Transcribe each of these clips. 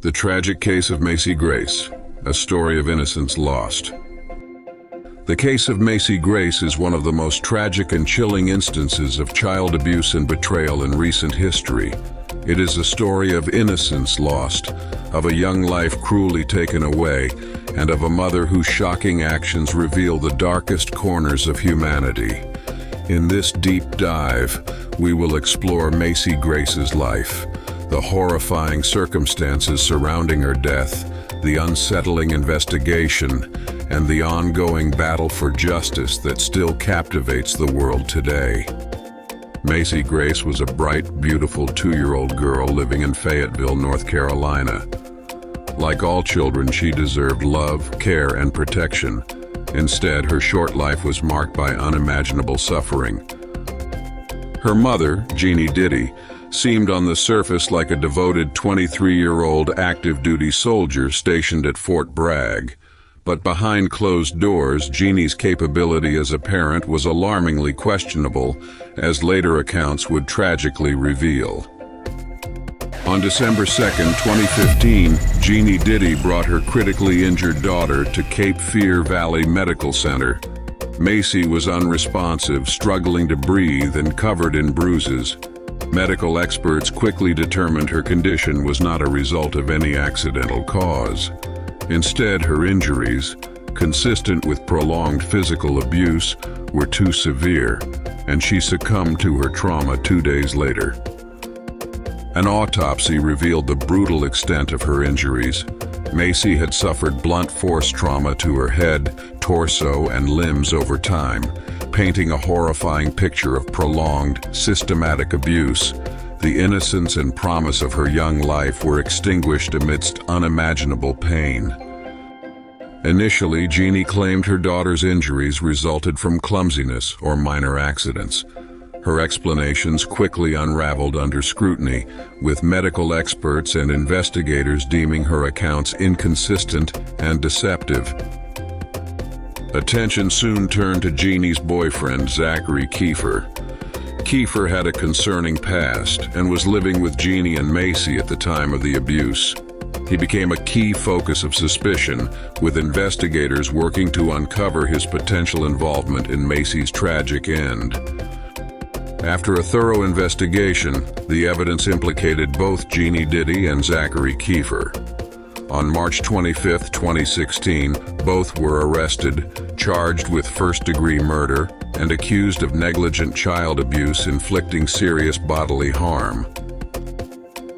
The tragic case of Macy Grace, a story of innocence lost. The case of Macy Grace is one of the most tragic and chilling instances of child abuse and betrayal in recent history. It is a story of innocence lost, of a young life cruelly taken away, and of a mother whose shocking actions reveal the darkest corners of humanity. In this deep dive, we will explore Macy Grace's life, the horrifying circumstances surrounding her death, the unsettling investigation, and the ongoing battle for justice that still captivates the world today. Macy Grace was a bright, beautiful 2-year-old girl living in Fayetteville, North Carolina. Like all children, she deserved love, care, and protection. Instead, her short life was marked by unimaginable suffering. Her mother, Jeannie Diddy, seemed on the surface like a devoted 23-year-old active-duty soldier stationed at Fort Bragg. But behind closed doors, Jeannie's capability as a parent was alarmingly questionable, as later accounts would tragically reveal. On December 2, 2015, Jeannie Diddy brought her critically injured daughter to Cape Fear Valley Medical Center. Macy was unresponsive, struggling to breathe, and covered in bruises. Medical experts quickly determined her condition was not a result of any accidental cause. Instead, her injuries, consistent with prolonged physical abuse, were too severe, and she succumbed to her trauma 2 days later. An autopsy revealed the brutal extent of her injuries. Macy had suffered blunt force trauma to her head, torso, and limbs over time, painting a horrifying picture of prolonged, systematic abuse. The innocence and promise of her young life were extinguished amidst unimaginable pain. Initially, Jeannie claimed her daughter's injuries resulted from clumsiness or minor accidents. Her explanations quickly unraveled under scrutiny, with medical experts and investigators deeming her accounts inconsistent and deceptive. Attention soon turned to Jeannie's boyfriend, Zachary Kiefer. Kiefer had a concerning past and was living with Jeannie and Macy at the time of the abuse. He became a key focus of suspicion, with investigators working to uncover his potential involvement in Macy's tragic end. After a thorough investigation, the evidence implicated both Jeannie Diddy and Zachary Kiefer. On March 25, 2016, both were arrested, charged with first-degree murder, and accused of negligent child abuse inflicting serious bodily harm.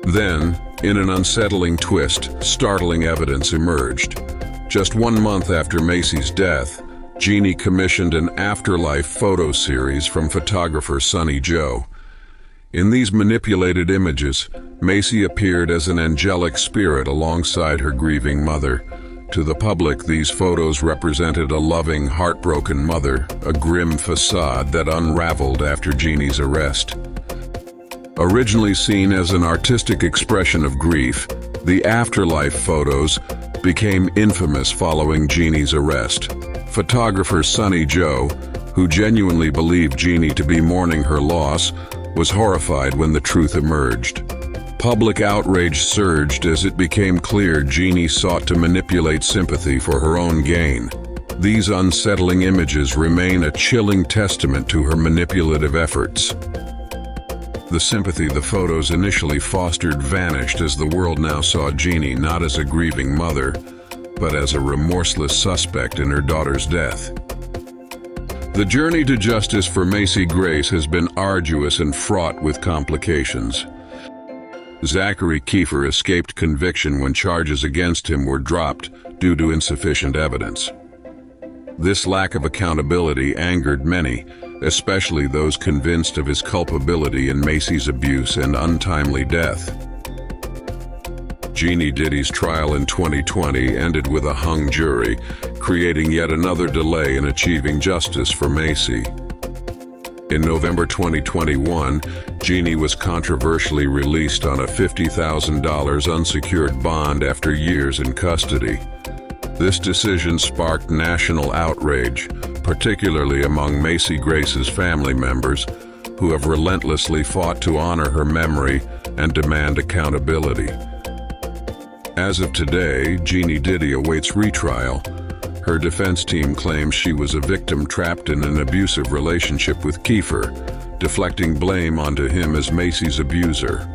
Then, in an unsettling twist, startling evidence emerged. Just 1 month after Macy's death, Jeannie commissioned an afterlife photo series from photographer Sonny Joe. In these manipulated images, Macy appeared as an angelic spirit alongside her grieving mother. To the public, these photos represented a loving, heartbroken mother, a grim facade that unraveled after Jeannie's arrest. Originally seen as an artistic expression of grief, the afterlife photos became infamous following Jeannie's arrest. Photographer Sonny Joe, who genuinely believed Jeannie to be mourning her loss, was horrified when the truth emerged. Public outrage surged as it became clear Jeannie sought to manipulate sympathy for her own gain. These unsettling images remain a chilling testament to her manipulative efforts. The sympathy the photos initially fostered vanished as the world now saw Jeannie not as a grieving mother, but as a remorseless suspect in her daughter's death. The journey to justice for Macy Grace has been arduous and fraught with complications. Zachary Kiefer escaped conviction when charges against him were dropped due to insufficient evidence. This lack of accountability angered many, especially those convinced of his culpability in Macy's abuse and untimely death. Jeannie Diddy's trial in 2020 ended with a hung jury, creating yet another delay in achieving justice for Macy. In November 2021, Jeannie was controversially released on a $50,000 unsecured bond after years in custody. This decision sparked national outrage, particularly among Macy Grace's family members, who have relentlessly fought to honor her memory and demand accountability. As of today, Jeannie Diddy awaits retrial. Her defense team claims she was a victim trapped in an abusive relationship with Kiefer, deflecting blame onto him as Macy's abuser.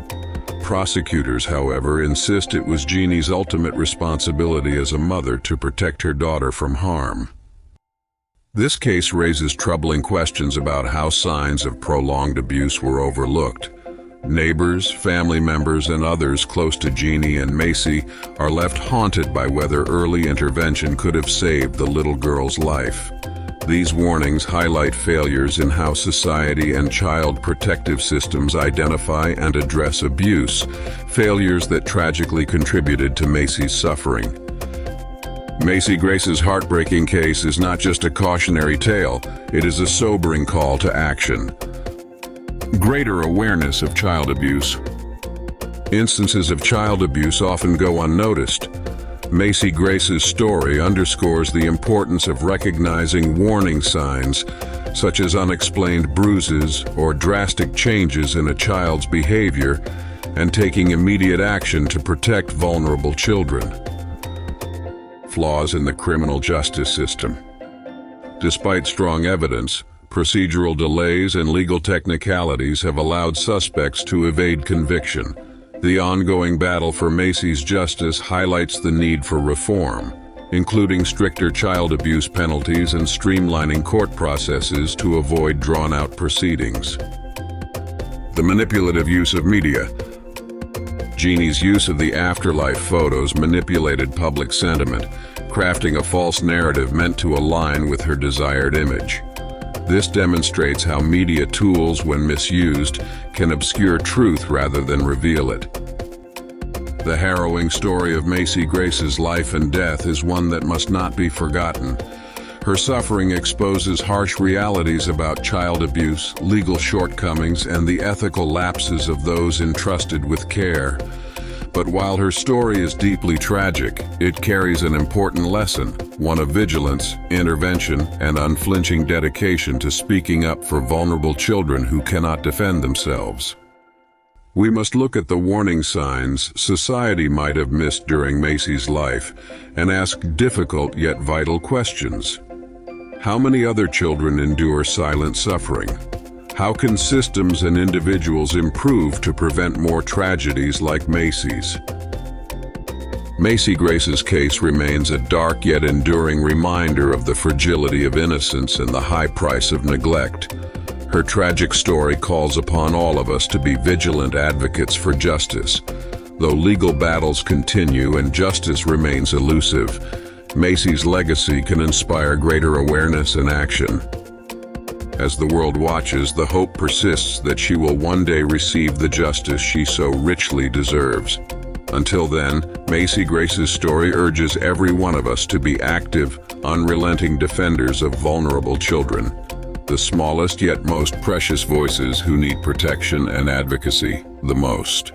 Prosecutors, however, insist it was Jeannie's ultimate responsibility as a mother to protect her daughter from harm. This case raises troubling questions about how signs of prolonged abuse were overlooked. Neighbors, family members, and others close to Jeannie and Macy are left haunted by whether early intervention could have saved the little girl's life. These warnings highlight failures in how society and child protective systems identify and address abuse, failures that tragically contributed to Macy's suffering. Macy Grace's heartbreaking case is not just a cautionary tale, it is a sobering call to action. Greater awareness of child abuse. Instances of child abuse often go unnoticed. Macy Grace's story underscores the importance of recognizing warning signs, such as unexplained bruises or drastic changes in a child's behavior, and taking immediate action to protect vulnerable children. Flaws in the criminal justice system. Despite strong evidence, procedural delays and legal technicalities have allowed suspects to evade conviction. The ongoing battle for Macy's justice highlights the need for reform, including stricter child abuse penalties and streamlining court processes to avoid drawn-out proceedings. The manipulative use of media. Jeannie's use of the afterlife photos manipulated public sentiment, crafting a false narrative meant to align with her desired image. This demonstrates how media tools, when misused, can obscure truth rather than reveal it. The harrowing story of Macy Grace's life and death is one that must not be forgotten. Her suffering exposes harsh realities about child abuse, legal shortcomings, and the ethical lapses of those entrusted with care. But while her story is deeply tragic, it carries an important lesson, one of vigilance, intervention, and unflinching dedication to speaking up for vulnerable children who cannot defend themselves. We must look at the warning signs society might have missed during Macy's life and ask difficult yet vital questions. How many other children endure silent suffering? How can systems and individuals improve to prevent more tragedies like Macy's? Macy Grace's case remains a dark yet enduring reminder of the fragility of innocence and the high price of neglect. Her tragic story calls upon all of us to be vigilant advocates for justice. Though legal battles continue and justice remains elusive, Macy's legacy can inspire greater awareness and action. As the world watches, the hope persists that she will one day receive the justice she so richly deserves. Until then, Macy Grace's story urges every one of us to be active, unrelenting defenders of vulnerable children, the smallest yet most precious voices who need protection and advocacy the most.